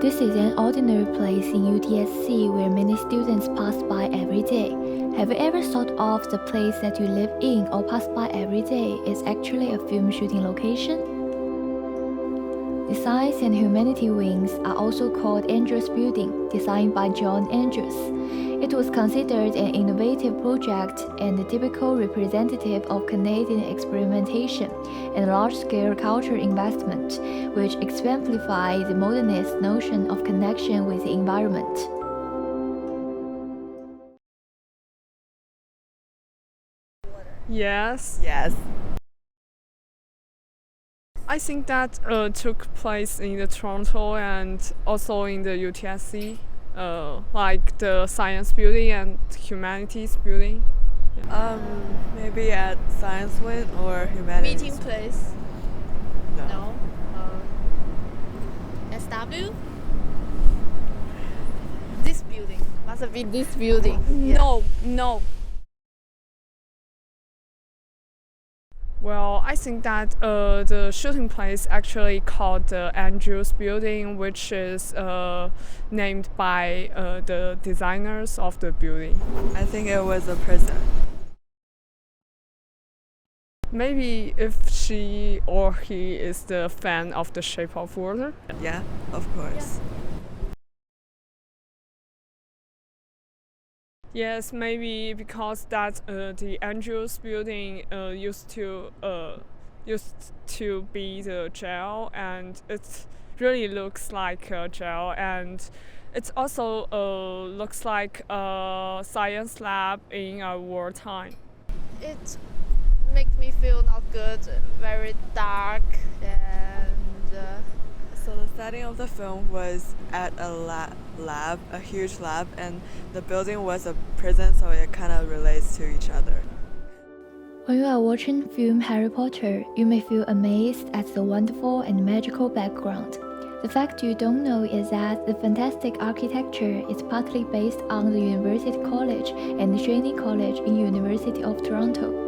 This is an ordinary place in UTSC where many students pass by every day. Have you ever thought of the place that you live in or pass by every day is actually a film shooting location? The Science and Humanity Wings are also called Andrews Building, designed by John Andrews. It was considered an innovative project and a typical representative of Canadian experimentation and large-scale cultural investment, which exemplifies the modernist notion of connection with the environment. Yes, Yes. I think that took place in the Toronto and also in the UTSC, like the Science Building and Humanities Building. Maybe at Science Wing or Humanities. Meeting place? No. No. SW? This building. Must be this building. No. Well, I think that the shooting place actually called the Andrews Building, which is named by the designers of the building. I think it was a prison. Maybe if she or he is the fan of The Shape of Water. Yeah, of course. Yes, maybe because that the Andrews Building used to be the jail, and it really looks like a jail, and it also looks like a science lab in a wartime. It makes me feel not good, very dark, and So the setting of the film was at a lab, a huge lab, and the building was a prison, so it kind of relates to each other. When you are watching film Harry Potter, you may feel amazed at the wonderful and magical background. The fact you don't know is that the fantastic architecture is partly based on the University College and the Training College in University of Toronto.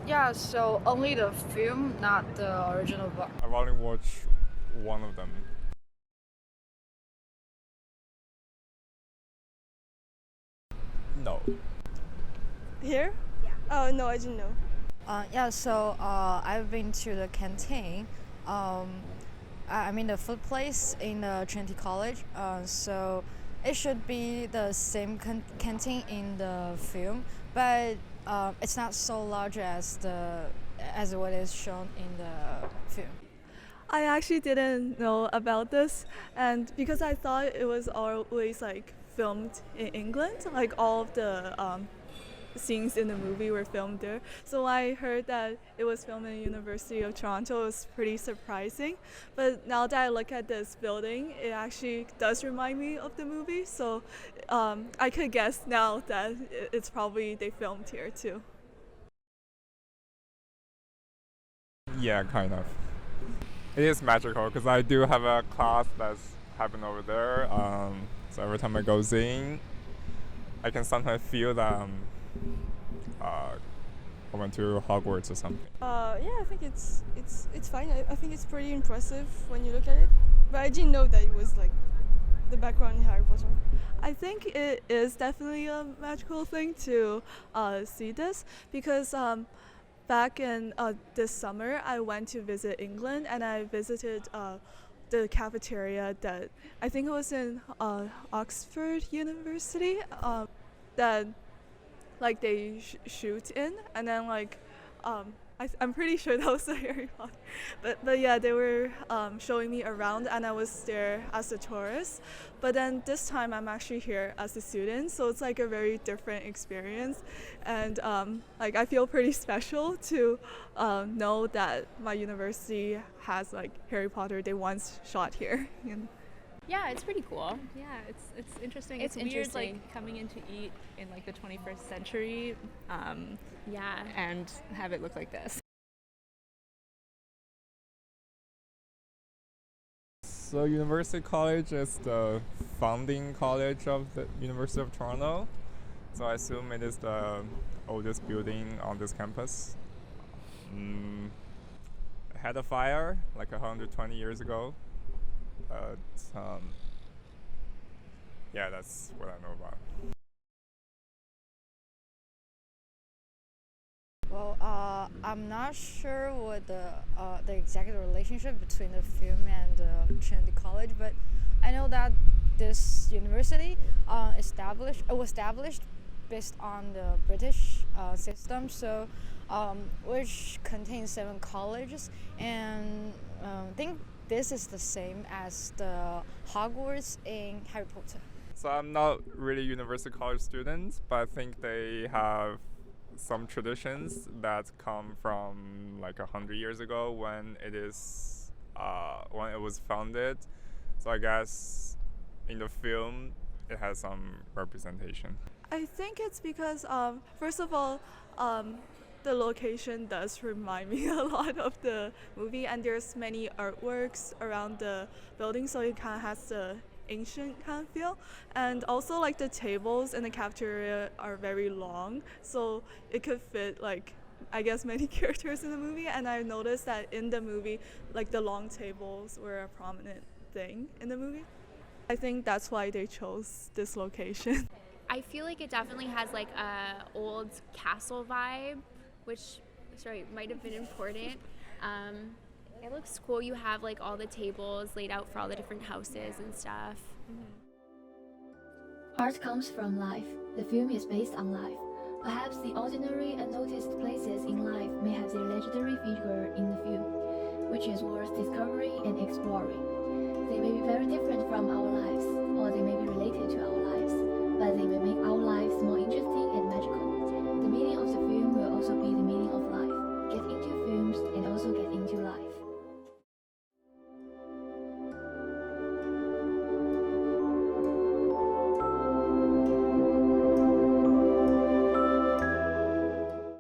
Yeah, so only the film, not the original book. I've only watched one of them. No. Here? Yeah. Oh, no, I didn't know. I've been to the canteen. I mean the food place in the Trinity College. So it should be the same canteen in the film, but it's not so large as what is shown in the film. I actually didn't know about this, and because I thought it was always like filmed in England, like all of the scenes in the movie were filmed there. So when I heard that it was filmed in the University of Toronto, it was pretty surprising. But now that I look at this building, it actually does remind me of the movie. So I could guess now that it's probably they filmed here too. Yeah, kind of. It is magical because I do have a class that's happening over there. So every time I go in, I can sometimes feel that I went to Hogwarts or something. Yeah, I think it's fine. I think it's pretty impressive when you look at it. But I didn't know that it was like the background in Harry Potter. I think it is definitely a magical thing to see this because back in this summer I went to visit England and I visited the cafeteria that I think it was in Oxford University that like they shoot in, and then like I'm pretty sure that was the Harry Potter. But yeah, they were showing me around, and I was there as a tourist. But then this time I'm actually here as a student, so it's like a very different experience. And like I feel pretty special to know that my university has like Harry Potter. They once shot here. And Yeah, it's pretty cool. Yeah, it's interesting. It's Weird, interesting. like coming in to eat in like the 21st century, Yeah. and have it look like this. So University College is the founding college of the University of Toronto. So I assume it is the oldest building on this campus. It had a fire like 120 years ago. But yeah, that's what I know about. Well, I'm not sure what the exact relationship between the film and Trinity College, but I know that this university was established based on the British system, so which contains 7 colleges, and I think this is the same as the Hogwarts in Harry Potter. So I'm not really University College student, but I think they have some traditions that come from like 100 years ago when it was founded. So I guess in the film it has some representation. I think it's because first of all, the location does remind me a lot of the movie, and there's many artworks around the building, so it kind of has the ancient kind of feel. And also like the tables in the cafeteria are very long, so it could fit like I guess many characters in the movie. And I noticed that in the movie like the long tables were a prominent thing in the movie. I think that's why they chose this location. I feel like it definitely has like a old castle vibe, which might have been important. It looks cool. You have like all the tables laid out for all the different houses and stuff. Art comes from life. The film is based on life. Perhaps the ordinary, unnoticed places in life may have their legendary figure in the film, which is worth discovering and exploring. They may be very different from our lives, or they may be related to our lives, but they may make our lives more interesting